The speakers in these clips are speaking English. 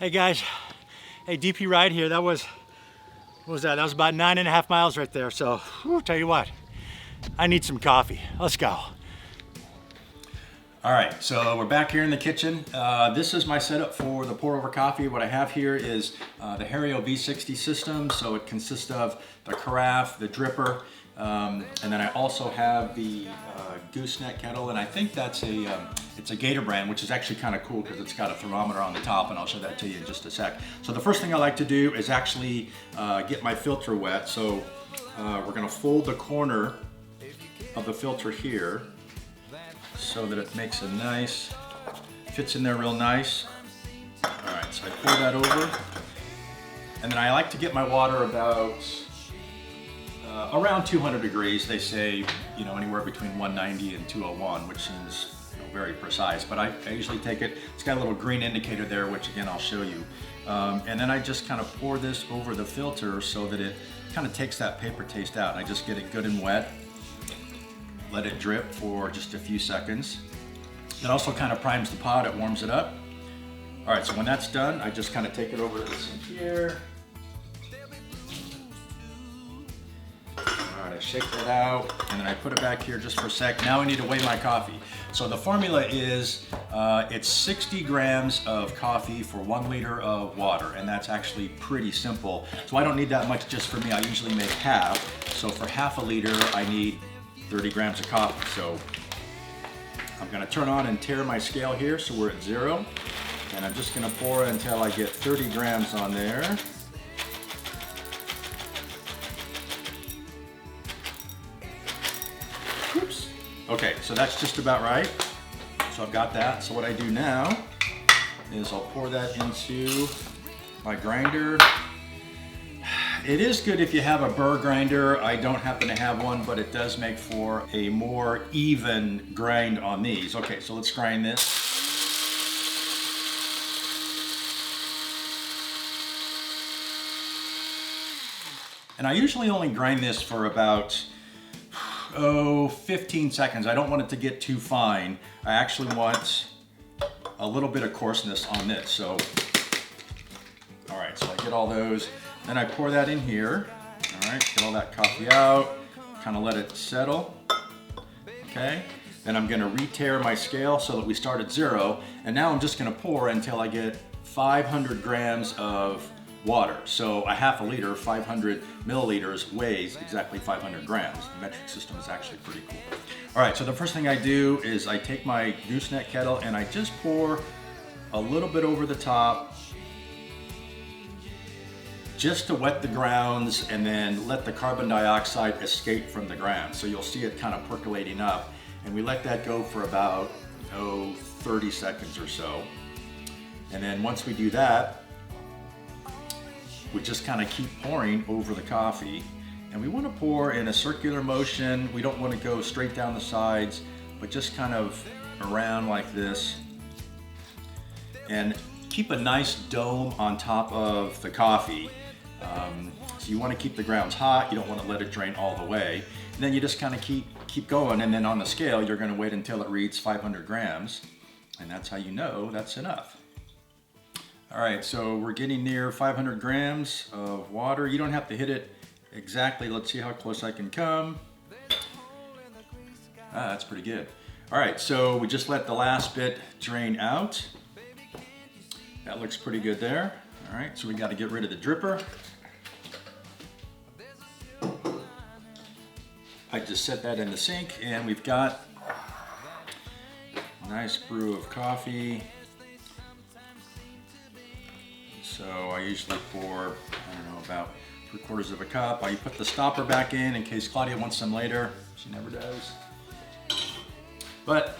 Hey guys, hey, DP ride here. That was, what was that? That was about 9.5 miles right there. So, whew, tell you what, I need some coffee. Let's go. All right, so we're back here in the kitchen. This is my setup for the pour over coffee. What I have here is the Hario V60 system. So it consists of the carafe, the dripper, and then I also have the gooseneck kettle, and I think that's it's a Gator brand, which is actually kind of cool because it's got a thermometer on the top, and I'll show that to you in just a sec. So the first thing I like to do is actually get my filter wet. So we're gonna fold the corner of the filter here so that it makes a nice, fits in there real nice. All right, so I pour that over, and then I like to get my water about around 200 degrees. They say, you know, anywhere between 190 and 201, which seems, you know, very precise, but I usually take it, it's got a little green indicator there, which again, I'll show you. And then I just kind of pour this over the filter so that it kind of takes that paper taste out. I just get it good and wet. Let it drip for just a few seconds. It also kind of primes the pot, it warms it up. All right, so when that's done, I just kind of take it over to the sink here. All right, I shake that out, and then I put it back here just for a sec. Now I need to weigh my coffee. So the formula is, it's 60 grams of coffee for 1 liter of water, and that's actually pretty simple. So I don't need that much just for me. I usually make half. So for half a liter, I need 30 grams of coffee. So I'm gonna turn on and tare my scale here so we're at 0. And I'm just gonna pour until I get 30 grams on there. Oops. Okay, so that's just about right. So I've got that. So what I do now is I'll pour that into my grinder. It is good if you have a burr grinder. I don't happen to have one, but it does make for a more even grind on these. Okay, so let's grind this. And I usually only grind this for about, 15 seconds. I don't want it to get too fine. I actually want a little bit of coarseness on this. So, all right, so I get all those. Then I pour that in here. All right, get all that coffee out, kind of let it settle. Okay, then I'm gonna re-tare my scale so that we start at 0. And now I'm just gonna pour until I get 500 grams of water. So a half a liter, 500 milliliters weighs exactly 500 grams. The metric system is actually pretty cool. All right, so the first thing I do is I take my gooseneck kettle and I just pour a little bit over the top, just to wet the grounds and then let the carbon dioxide escape from the ground. So you'll see it kind of percolating up, and we let that go for about 30 seconds or so. And then once we do that, we just kind of keep pouring over the coffee, and we want to pour in a circular motion. We don't want to go straight down the sides, but just kind of around like this, and keep a nice dome on top of the coffee. So you want to keep the grounds hot. You don't want to let it drain all the way. And then you just kind of keep going. And then on the scale, you're going to wait until it reads 500 grams. And that's how you know that's enough. All right, so we're getting near 500 grams of water. You don't have to hit it exactly. Let's see how close I can come. That's pretty good. All right, so we just let the last bit drain out. That looks pretty good there. All right, so we got to get rid of the dripper. I just set that in the sink, and we've got a nice brew of coffee. So I usually pour, I don't know, about 3/4 of a cup. I put the stopper back in case Claudia wants some later. She never does. But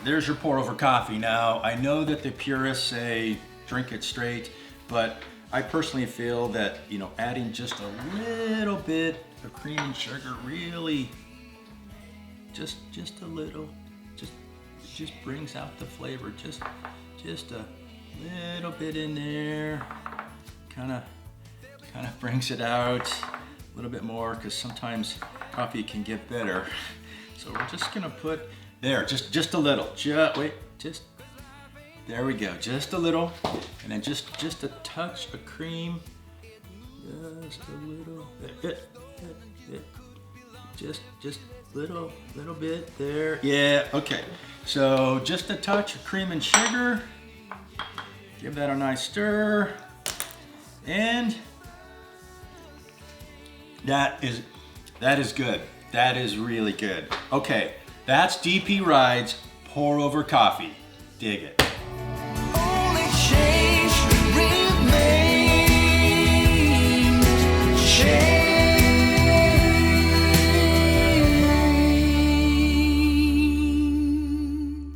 there's your pour over coffee. Now, I know that the purists say drink it straight, but I personally feel that, you know, adding just a little bit of cream and sugar really, just a little, just brings out the flavor. Just a little bit in there, kind of brings it out a little bit more, because sometimes coffee can get better. So we're just gonna put there, just a little, just There we go, just a little. And then just a touch of cream. Just a little bit. Just little bit there. Yeah, okay. So just a touch of cream and sugar. Give that a nice stir. And that is good. That is really good. Okay, that's DP Rides pour over coffee. Dig it.